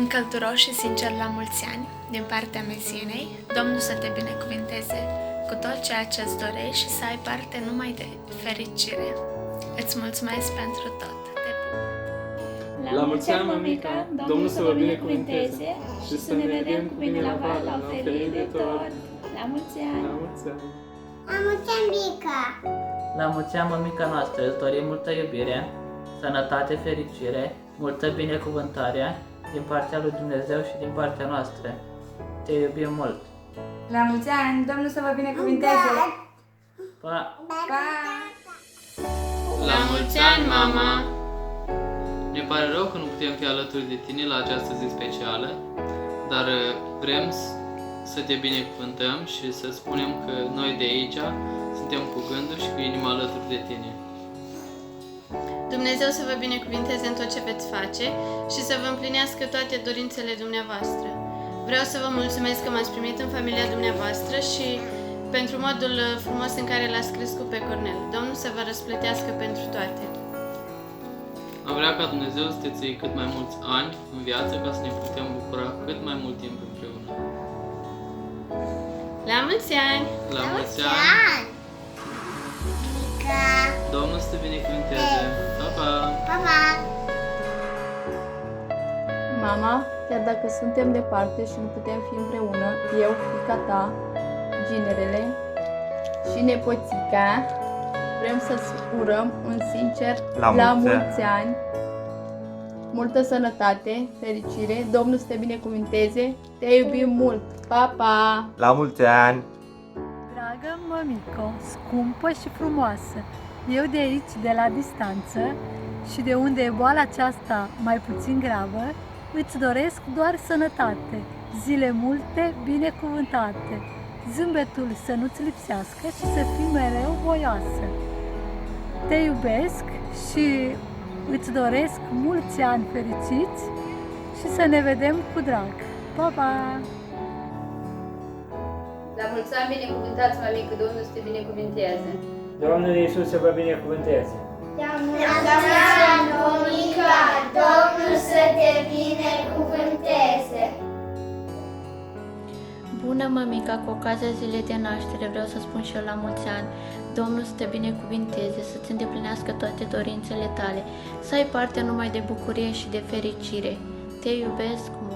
Un călduros și sincer la mulți ani, din partea mezinei, Domnul să te binecuvinteze cu tot ceea ce îți dorești și să ai parte numai de fericire. Îți mulțumesc pentru tot. Te pup! La mulți ani, mămica, Domnul să vă binecuvinteze și să ne vedem cu bine la val, la oferire de tot. La mulți ani! La mulți ani! La mulți ani, Mica! La mulți ani, mămica noastră, îți dorim multă iubire, sănătate, fericire, multă binecuvântare din partea lui Dumnezeu și din partea noastră. Te iubim mult! La mulți ani! Domnul să vă binecuvinteze! Pa! Pa! La mulți ani, mama! Ne pare rău că nu putem fi alături de tine la această zi specială, dar vrem să te binecuvântăm și să spunem că noi de aici suntem cu gândul și cu inima alături de tine. Dumnezeu să vă binecuvinteze în tot ce veți face și să vă împlinească toate dorințele dumneavoastră. Vreau să vă mulțumesc că m-ați primit în familia dumneavoastră și pentru modul frumos în care l-ați crescut pe Cornel. Domnul să vă răsplătească pentru toate. Am vrea ca Dumnezeu să te ții cât mai mulți ani în viață ca să ne putem bucura cât mai mult timp împreună. La mulți ani! La mulți ani! Mica! Domnul să te binecuvinteze! Pa, pa! Pa, pa! Mama, chiar dacă suntem departe și nu putem fi împreună, eu, fiica ta, ginerele și nepoțica, vrem să-ți urăm un sincer la mulți ani, multă sănătate, fericire, Domnul să te binecuvinteze, te iubim mult, pa, pa! La mulți ani! Dragă mămico, scumpă și frumoasă, eu de aici, de la distanță și de unde e boala aceasta mai puțin gravă, îți doresc doar sănătate, zile multe, binecuvântate, zâmbetul să nu-ți lipsească și să fii mereu voioasă. Te iubesc și îți doresc mulți ani fericiți și să ne vedem cu drag. Pa, pa! La mulți ani, binecuvântați, mămică, Domnul să te binecuvinteze! Domnul Iisus să vă binecuvânteze! La mulți ani, Mica! Domnul să te binecuvânteze! Bună, mămica, cu ocazia zilei de naștere vreau să spun și eu la mulți ani. Domnul să te binecuvinteze, să-ți îndeplinească toate dorințele tale, să ai parte numai de bucurie și de fericire. Te iubesc mult!